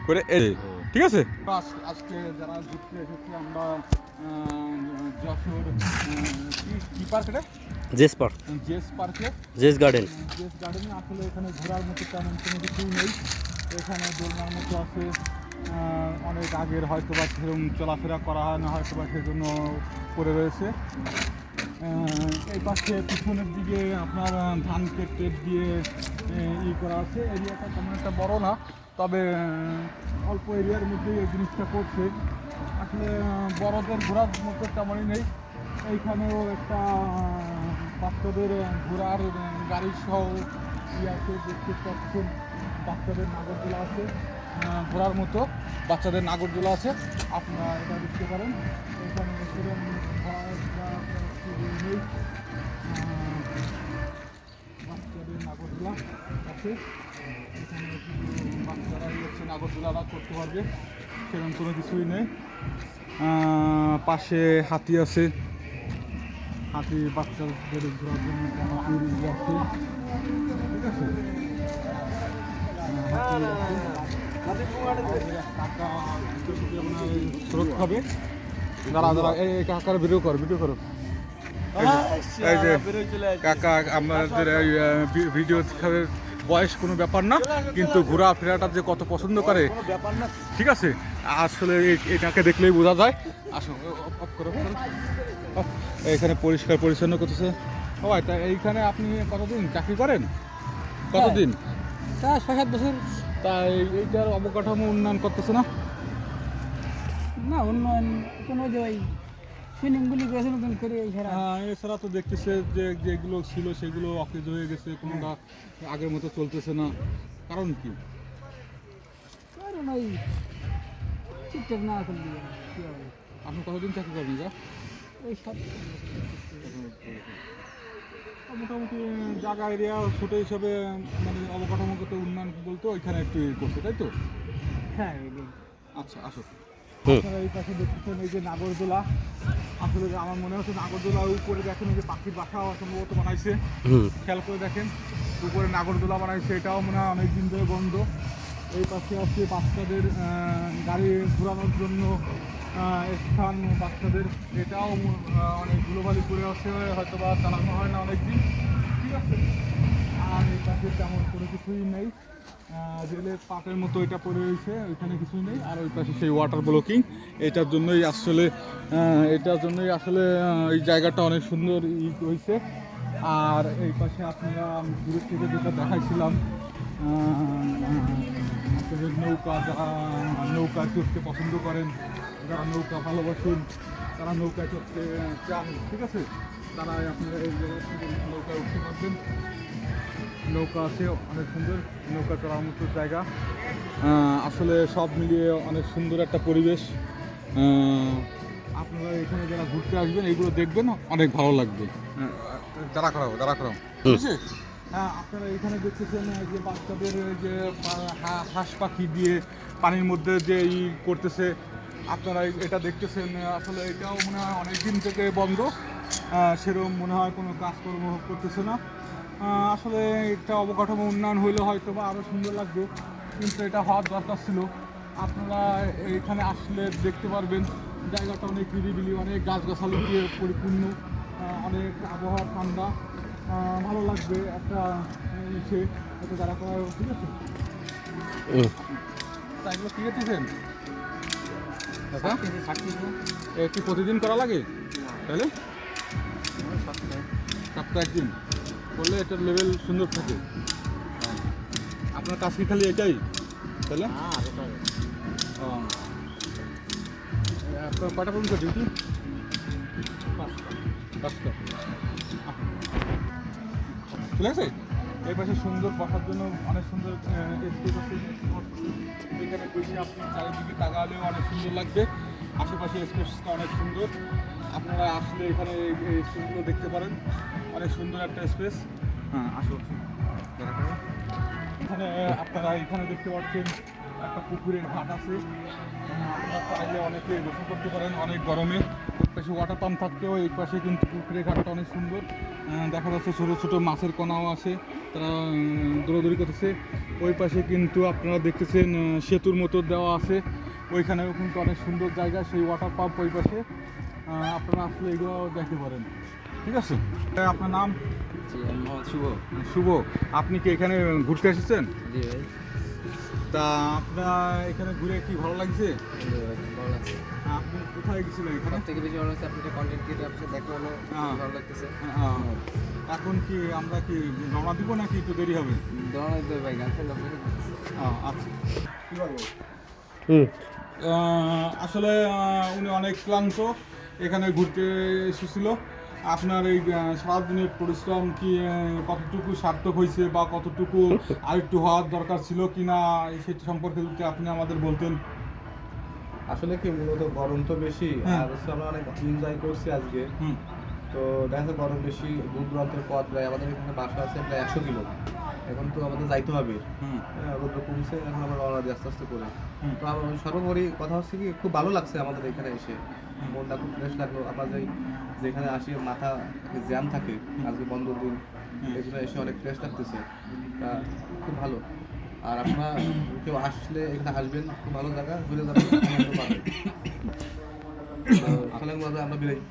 করে ঠিক আছে। আজকে যারা ঘুরতে এসেছি আমরা যশোর কি পার্ক এটা, জেস পার্ক, জেস পার্কে, জেস গার্ডেন। জেস গার্ডেনে আসলে এখানে ঘোরার মতো তেমন কোনো কিছুই নেই। এখানে দোলনার মতো আছে, অনেক আগের হয়তো বা সেরকম চলাফেরা করা হয় না, হয়তো বা সেজন্য পড়ে রয়েছে। এই পাশে পিছনের দিকে আপনার ধান কেটে দিয়ে করা আছে। এরিয়াটা তেমন একটা বড় না, তবে অল্প এরিয়ার মধ্যেই এই জিনিসটা করছে। আসলে বড়দের ঘোরার মতো তেমনই নেই। এইখানেও একটা বাচ্চাদের ঘোরার গাড়ি সহ আছে, দেখতে পাচ্ছেন। বাচ্চাদের নাগরদোলা আছে, ঘোরার মতো বাচ্চাদের নাগরদোলা আছে, আপনারা এটা দেখতে পারেন। এখানে নেই, বাচ্চাদের নাগরদোলা আছে। এখানে বাচ্চারা হচ্ছে নাগরদোলাটা করতে পারবে, সেরকম কোনো কিছুই নেই। পাশে হাতি আছে, হাতি বাচ্চাদের ঘোরার জন্য হাতির আছে, ঠিক আছে। কাকা স্রোত হবে, দাঁড়া দাঁড়া, এই কাকার ভিডিও করো, ভিডিও করো। এই যে কাকা আমাদের ভিডিও বয়স কোনো ব্যাপার না, কিন্তু ঘোরাফেরাটা যে কত পছন্দ করে ব্যাপার না, ঠিক আছে। আসলে এটাকে দেখলেই বোঝা যায়। আসলে এখানে পরিষ্কার পরিচ্ছন্ন করতেছে সবাই। তা এইখানে আপনি কতদিন চাকরি করেন, কতদিন? তা ৬-৭ বছর। তাই এইটার অবকাঠামো উন্নয়ন করতেছে না? না, উন্নয়ন কোনো যে ওই সুইমিংগুলি করেছে নতুন করে, এছাড়া এছাড়া তো দেখতেছে যে যেগুলো ছিল সেগুলো অকেজ হয়ে গেছে, কোনোটা আগের মতো চলতেছে না। কারণ কি? কারণ ওই ঠিকঠাক না করলে কী হবে। আপনি কতদিন চাকরি করেন যা? ওই সব মোটামুটি জায়গা এরিয়া ছোটো হিসাবে, মানে অবকাঠামোগত উন্নয়ন বলতে ওইখানে একটু করছে, তাই তো? হ্যাঁ। আচ্ছা, আসো। আপনারা এই পাশে দেখতেছেন এই যে নাগরদোলা। আসলে আমার মনে হচ্ছে নাগরদোলার উপরে দেখেন যে পাখির বাসা সম্ভবত বানাইছে, খেয়াল করে দেখেন উপরে নাগরদোলা বানাইছে। এটাও মনে হয় অনেক দিন ধরে বন্ধ। এই পাশে আছে বাচ্চাদের গাড়ি ঘোরানোর জন্য স্থান, বাচ্চাদের এটাও অনেক ধুলোবালি করে আছে, হয়তো বা চালানো হয় না অনেক দিন, ঠিক আছে। আর এই পাশে তেমন কোনো কিছুই নেই, রেলের পাটের মতো এটা পড়ে রয়েছে, ওইখানে কিছুই নেই। আর ওই পাশে সেই ওয়াটার ব্লকিং, এটার জন্যই আসলে এই জায়গাটা অনেক সুন্দর হয়েছে। আর এই পাশে আপনারা দূরের থেকে যেটা দেখাইছিলাম, আপনাদের নৌকা, যারা নৌকায় চড়তে পছন্দ করেন, যারা নৌকা ভালোবাসেন, তারা নৌকায় চড়তে চান, ঠিক আছে, তারা আপনারা এই জায়গায় নৌকায় উঠতে পারবেন। নৌকা আছে অনেক সুন্দর, নৌকা চড়ার মতো জায়গা। আসলে সব মিলিয়ে অনেক সুন্দর একটা পরিবেশ। আপনারা এখানে যারা ঘুরতে আসবেন এইগুলো দেখবেন, অনেক ভালো লাগবে। দাঁড়া করাবো, ঠিক আছে। হ্যাঁ, আপনারা এখানে দেখতেছেন যে বাচ্চাদের যে হাঁস পাখি দিয়ে পানির মধ্যে যে করতেছে, আপনারা এটা দেখতেছেন। আসলে এটাও মনে হয় অনেক দিন থেকে বন্ধ, সেরকম মনে হয় কোনো কাজকর্ম করতেছে না। আসলে একটা অবকাঠামো উন্নয়ন হইলে হয়তো বা আরও সুন্দর লাগবে, কিন্তু এটা হওয়ার দরকার ছিল। আপনারা এখানে আসলে দেখতে পারবেন জায়গাটা অনেক নিরিবিলি, অনেক গাছগাছালি দিয়ে পরিপূর্ণ, অনেক আবহাওয়া ঠান্ডা, ভালো লাগবে একটা ইসে এটা যারা করা, ঠিক আছে। তা এগুলো কি করতেছেন কি প্রতিদিন করা লাগে? তাহলে সপ্তাহে একদিন করলে এটার লেভেল সুন্দর থাকে। আপনার কাজ কি খালি এটাই তাহলে? আপনার কটা পর্যন্ত ডিউটি? 5টা। ঠিক আছে। এই পাশে সুন্দর বসার জন্য অনেক সুন্দর স্পেস আছে, এখানে বসে আপনি চারিদিকে তাকালেও অনেক সুন্দর লাগবে। আশেপাশে স্পেসটা অনেক সুন্দর, আপনারা আসলে এখানে এই স্পেসগুলো দেখতে পারেন, অনেক সুন্দর একটা স্পেস। হ্যাঁ, আসুন। এখানে আপনারা এখানে দেখতে পাচ্ছেন একটা পুকুরের ঘাট আছে, আপনারা চাইলে অনেকে গোসল করতে পারেন অনেক গরমে। পাশে ওয়াটার পাম্প থাকলেও এই পাশে কিন্তু পুকুরের ঘাটটা অনেক সুন্দর। দেখা যাচ্ছে ছোটো ছোটো মাছের কণাও আছে, তারা দৌড়াদৌড়ি করতেছে। ওই পাশে কিন্তু আপনারা দেখতেছেন সেতুর মতো দেওয়া আছে, ওইখানেও কিন্তু অনেক সুন্দর জায়গা, সেই ওয়াটার পাম্প ওই পাশে। আপনারা আসলে এগুলো দেখতে পারেন, ঠিক আছে? আপনার নাম? জি, আমি মোহাম্মদ শুভ। শুভ। আপনি কি এখানে ঘুরতে এসেছেন? জি ভাই, তা আপনার এখানে ঘুরে কি ভালো লাগছে? ভালো লাগছে। আপনি কোথায় গেছিলেন এখানে? সব থেকে বেশি ভালো লাগছে আপনাদের কন্টেন্ট ক্রিয়েটর আপনার দেখা হলো, হ্যাঁ। ভালো লাগতেছে। এখন কি আমরা কি রওনা দিব নাকি একটু দেরি হবে? দৌড়ানো দিতে ভাই, গার্লফ্রেন্ড অপেক্ষা করতেছে। আচ্ছা, কী বলবো? আসলে উনি অনেক ক্লান্ত, এখানে ঘুরতে এসেছিল। আপনার এই সারাদিনের পরিশ্রম কি কতটুকু সার্থক হয়েছে বা কতটুকু আরেকটু হওয়ার দরকার ছিল কি না, সেটা সম্পর্কে যদি আপনি আমাদের বলতেন। আসলে কি মূলত গরম তো বেশি, হ্যাঁ। আর হচ্ছে আমরা অনেক এনজয় করছি আজকে। হুম তো দেখা যাচ্ছে গরম বেশি, দূর দূরান্তের পথ প্রায় আমাদের এখানে বাসা আছে প্রায় 100 কিলো। এখন তো আমাদের যাইতে হবে, হুম রোদ্র কমছে, এখন আমরা রওনা দিই আস্তে আস্তে করে। হুম। তো আমার সর্বোপরি কথা হচ্ছে কি খুব ভালো লাগছে আমাদের এখানে এসে, মনটা খুব ফ্রেশ লাগলো। আমরা যেখানে আসি মাথা জ্যাম থাকে, আজকে বন্ধ দিন, এখানে এসে অনেক ফ্রেশ লাগতেছে, তা খুব ভালো। আর আপনারা কেউ আসলে এখানে আসবেন, খুব ভালো জায়গা, ঘুরে যাবেন, আনন্দ পাবেন। তো তাহলে আমরা বিদায়।